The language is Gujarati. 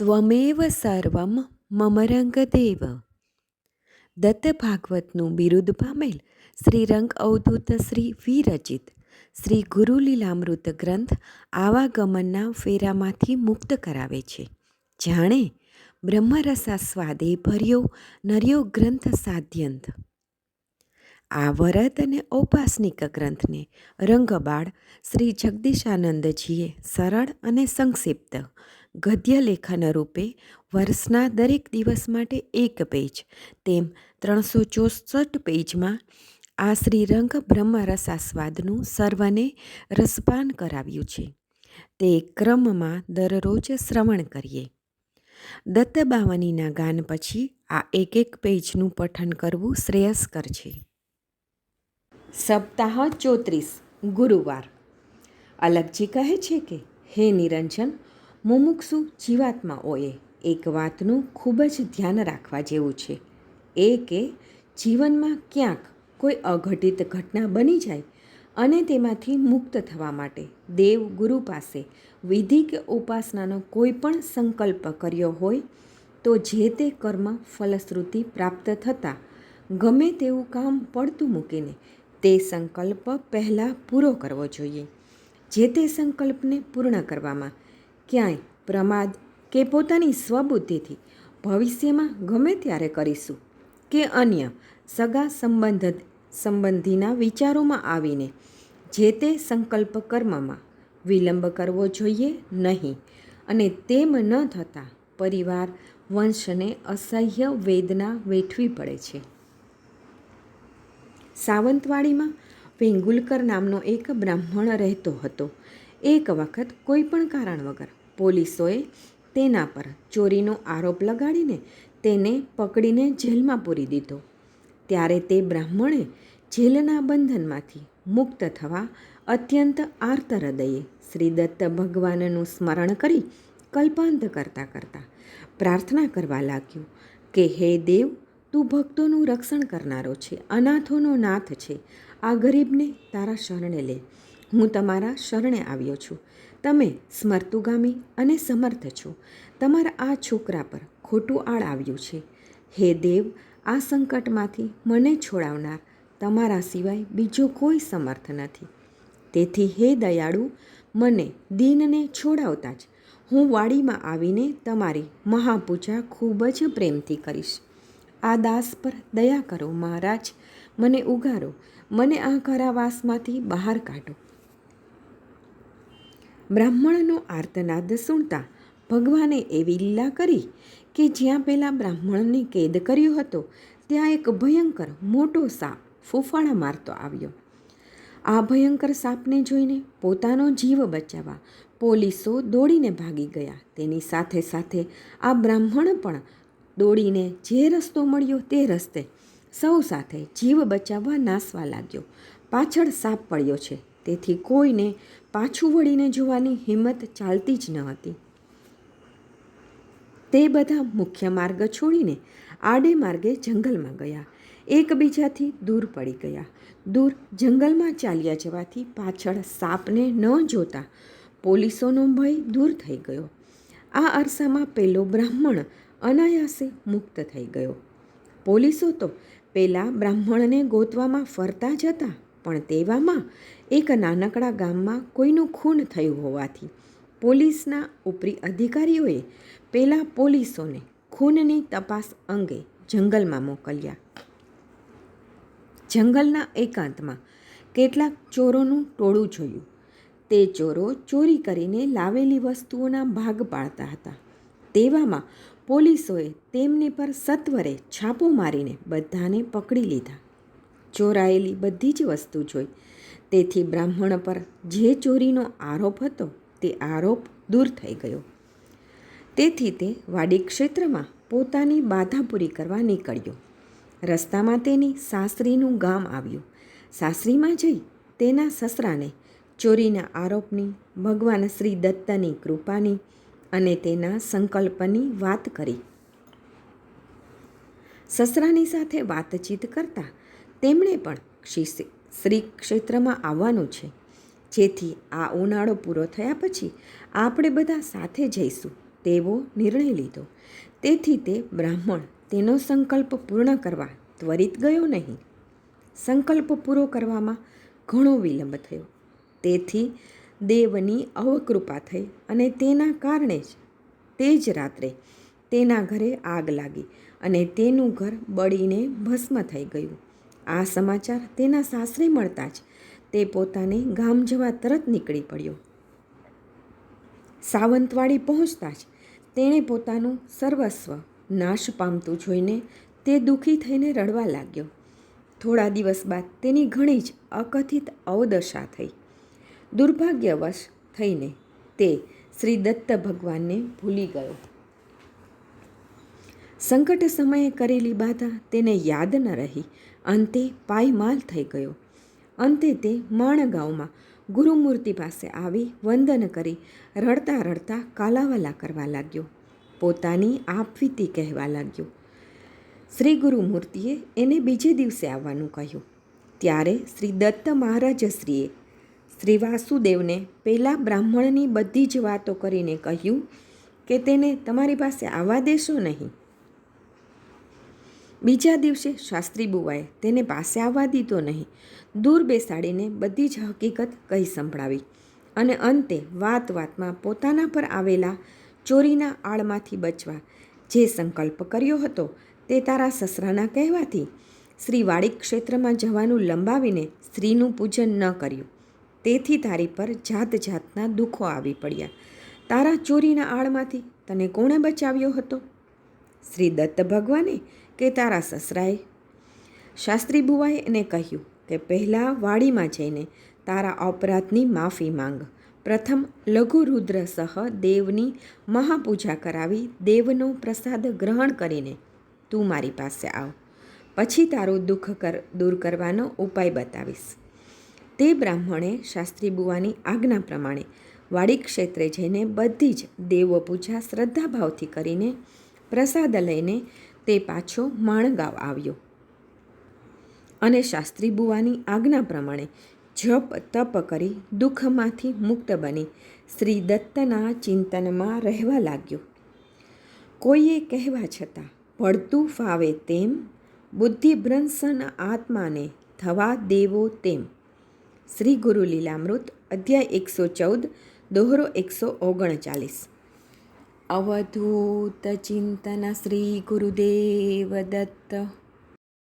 ત્વમેવ સર્વમ મમ રંગદેવ. દત્ત ભાગવતનું બિરુદ પામેલ શ્રી રંગ અવધૂત શ્રી વિરચિત શ્રી ગુરુલીલામૃત ગ્રંથ આવાગમનના ફેરામાંથી મુક્ત કરાવે છે. જાણે બ્રહ્મરસાસ્વાદે ભર્યો નર્યો ગ્રંથ સાધ્યંત. આ વરદ અને ઔપાસનિક ગ્રંથને રંગબાળ શ્રી જગદીશાનંદજીએ સરળ અને સંક્ષિપ્ત ગદ્ય લેખન રૂપે વર્ષના દરેક દિવસ માટે એક પેજ તેમ 364 પેજમાં આ શ્રીરંગ બ્રહ્મરસાસ્વાદનું સર્વને રસપાન કરાવ્યું છે. તે ક્રમમાં દરરોજ શ્રવણ કરીએ. દત્તબાવનીના ગાન પછી આ એક પેજનું પઠન કરવું શ્રેયસ્કર છે. સપ્તાહ 34 ગુરુવાર. અલગજી કહે છે કે હે નિરંજન, મુમુક્ષુ જીવાત્માઓએ એક વાતનું ખૂબ જ ધ્યાન રાખવા જેવું છે. એ કે જીવનમાં ક્યાંક કોઈ અઘટિત ઘટના બની જાય અને તેમાંથી મુક્ત થવા માટે દેવ ગુરુ પાસે વિધિ કે ઉપાસનાનો કોઈ પણ સંકલ્પ કર્યો હોય તો જે તે કર્મ ફલશ્રુતિ પ્રાપ્ત થતાં ગમે તેવું કામ પડતું મૂકીને તે સંકલ્પ પહેલાં પૂરો કરવો જોઈએ. જે તે સંકલ્પને પૂર્ણ કરવામાં ક્યાંય પ્રમાદ કે પોતાની સ્વબુદ્ધિથી ભવિષ્યમાં ગમે ત્યારે કરીશું કે અન્ય સગા સંબંધીના વિચારોમાં આવીને જે તે સંકલ્પ કર્મમાં વિલંબ કરવો જોઈએ નહીં અને તેમ ન થતાં પરિવાર વંશને અસહ્ય વેદના વેઠવી પડે છે. સાવંતવાડીમાં વેંગુલકર નામનો એક બ્રાહ્મણ રહેતો હતો. એક વખત કોઈ પણ કારણ વગર પોલીસોએ તેના પર ચોરીનો આરોપ લગાડીને તેને પકડીને જેલમાં પૂરી દીધો. ત્યારે તે બ્રાહ્મણે જેલના બંધનમાંથી મુક્ત થવા અત્યંત આર્ત હૃદયે શ્રી દત્ત ભગવાનનું સ્મરણ કરી કલ્પાંત કરતાં કરતાં પ્રાર્થના કરવા લાગ્યો કે હે દેવ, તું ભક્તોનું રક્ષણ કરનારો છે, અનાથોનો નાથ છે. આ ગરીબને તારા શરણે લે. હું તમારા શરણે આવ્યો છું. તમે સ્મર્તુગામી અને સમર્થ છો. તમારા આ છોકરા પર ખોટું આળ આવ્યું છે. હે દેવ, આ સંકટમાંથી મને છોડાવનાર તમારા સિવાય બીજો કોઈ સમર્થ નથી. તેથી હે દયાળુ, મને દીનને છોડાવતા જ હું વાડીમાં આવીને તમારી મહાપૂજા ખૂબ જ પ્રેમથી કરીશ. આ દાસ પર દયા કરો મહારાજ, મને ઉગારો, મને આ કારાવાસમાંથી બહાર કાઢો. બ્રાહ્મણનો આર્તનાદ સુણતા ભગવાને એવી લીલા કરી કે જ્યાં પેલા બ્રાહ્મણને કેદ કર્યો હતો ત્યાં એક ભયંકર મોટો સાપ ફૂફાડા મારતો આવ્યો. આ ભયંકર સાપને જોઈને પોતાનો જીવ બચાવવા પોલીસો દોડીને ભાગી ગયા. તેની સાથે સાથે આ બ્રાહ્મણ પણ દોડીને જે રસ્તો મળ્યો તે રસ્તે સૌ સાથે જીવ બચાવવા નાસવા લાગ્યો. પાછળ સાપ પડ્યો છે, તેથી કોઈને પાછું વળીને જોવાની હિંમત ચાલતી જ ન હતી. તે બધા મુખ્ય માર્ગ છોડીને આડે માર્ગે જંગલમાં ગયા. એકબીજાથી દૂર પડી ગયા. દૂર જંગલમાં ચાલ્યા જવાથી પાછળ સાપને ન જોતા પોલીસોનો ભય દૂર થઈ ગયો. આ અરસામાં પેલો બ્રાહ્મણ અનાયાસે મુક્ત થઈ ગયો. પોલીસો તો પેલા બ્રાહ્મણને ગોતવામાં ફરતા જ હતા, પણ તેવામાં એક નાનકડા ગામમાં કોઈનું ખૂન થયું હોવાથી પોલીસના ઉપરી અધિકારીઓએ પેલા પોલીસોને ખૂનની તપાસ અંગે જંગલમાં મોકલ્યા. જંગલના એકાંતમાં કેટલાક ચોરોનું ટોળું જોયું. તે ચોરો ચોરી કરીને લાવેલી વસ્તુઓના ભાગ પાડતા હતા. તેવામાં પોલીસોએ તેમની પર સત્વરે છાપો મારીને બધાને પકડી લીધા. ચોરાયેલી બધી જ વસ્તુ જોઈ. તેથી બ્રાહ્મણ પર જે ચોરીનો આરોપ હતો તે આરોપ દૂર થઈ ગયો. તેથી તે વાડી ક્ષેત્રમાં પોતાની બાધા પૂરી કરવા નીકળ્યો. રસ્તામાં તેની સાસરીનું ગામ આવ્યું. સાસરીમાં જઈ તેના સસરાને ચોરીના આરોપની, ભગવાન શ્રી દત્તની કૃપાની અને તેના સંકલ્પની વાત કરી. સસરાની સાથે વાતચીત કરતાં તેમણે પણ શ્રી ક્ષેત્રમાં આવવાનું છે, જેથી આ ઉનાળો પૂરો થયા પછી આપણે બધા સાથે જઈશું. તેવો નિર્ણય લીધો. તેથી તે બ્રાહ્મણ તેનો સંકલ્પ પૂર્ણ કરવા ત્વરિત ગયો નહીં. સંકલ્પ પૂરો કરવામાં ઘણો વિલંબ થયો. તેથી દેવની અવકૃપા થઈ અને તેના કારણે તે જ રાત્રે તેના ઘરે આગ લાગી અને તેનું ઘર બળીને ભસ્મ થઈ ગયું. આ સમાચાર તેના સાસરે મળતા જ તે પોતાને ગામ જવા તરત નીકળી પડ્યો. સાવંતવાડી પહોંચતા જ તેણે પોતાનું સર્વસ્વ નાશ પામતું જોઈને તે દુઃખી થઈને રડવા લાગ્યો. થોડા દિવસ બાદ તેની ઘણી જ અકથિત અવદશા થઈ. દુર્ભાગ્યવશ થઈને તે શ્રી દત્ત ભગવાનને ભૂલી ગયો. સંકટ સમયે કરેલી બાધા તેને યાદ ન રહી. અંતે પાયમાલ થઈ ગયો. અંતે તે માણગાંવમાં ગુરુમૂર્તિ પાસે આવી વંદન કરી રડતા રડતા કાલાવાલા કરવા લાગ્યો. પોતાની આપવીતી કહેવા લાગ્યો. શ્રી ગુરુમૂર્તિએ એને બીજે દિવસે આવવાનું કહ્યું. ત્યારે શ્રી દત્ત મહારાજશ્રીએ શ્રી વાસુદેવને પેલા બ્રાહ્મણની બધી જ વાતો કરીને કહ્યું કે તેને તમારી પાસે આવવા દેશો નહીં. બીજા દિવસે શાસ્ત્રી બુવાએ તેને પાસે આવવા દીધો નહીં. દૂર બેસાડીને બધી જ હકીકત કહી સંભળાવી અને અંતે વાત વાતમાં પોતાના પર આવેલા ચોરીના આળમાંથી બચવા જે સંકલ્પ કર્યો હતો તે તારા સસરાના કહેવાથી શ્રી વાડિક ક્ષેત્રમાં જવાનું લંબાવીને સ્ત્રીનું પૂજન ન કર્યું. તેથી તારી પર જાત જાતના દુઃખો આવી પડ્યા. તારા ચોરીના આળમાંથી તને કોણે બચાવ્યો હતો? શ્રી દત્ત ભગવાને કે તારા સસરાએ? શાસ્ત્રી બુવાએ એને કહ્યું કે પહેલાં વાડીમાં જઈને તારા અપરાધની માફી માંગ. પ્રથમ લઘુ રુદ્ર સહ દેવની મહાપૂજા કરાવી દેવનો પ્રસાદ ગ્રહણ કરીને તું મારી પાસે આવ. પછી તારું દુઃખ દૂર કરવાનો ઉપાય બતાવીશ. તે બ્રાહ્મણે શાસ્ત્રી બુવાની આજ્ઞા પ્રમાણે વાડિક ક્ષેત્રે જઈને બધી જ દેવ પૂજા શ્રદ્ધાભાવથી કરીને પ્રસાદ લઈને તે પાછો માણગાંવ આવ્યો અને શાસ્ત્રી બુવાની આજ્ઞા પ્રમાણે જપ તપ કરી દુઃખમાંથી મુક્ત બની શ્રી દત્તના ચિંતનમાં રહેવા લાગ્યો. કોઈએ કહેવા છતાં પડતું ફાવે તેમ બુદ્ધિભ્રંશન આત્માને થવા દેવો તેમ. શ્રી ગુરુ લીલામૃત અધ્યાય 114 દોહરો 139. અવધૂત ચિંતન શ્રી ગુરુદેવ દત્ત.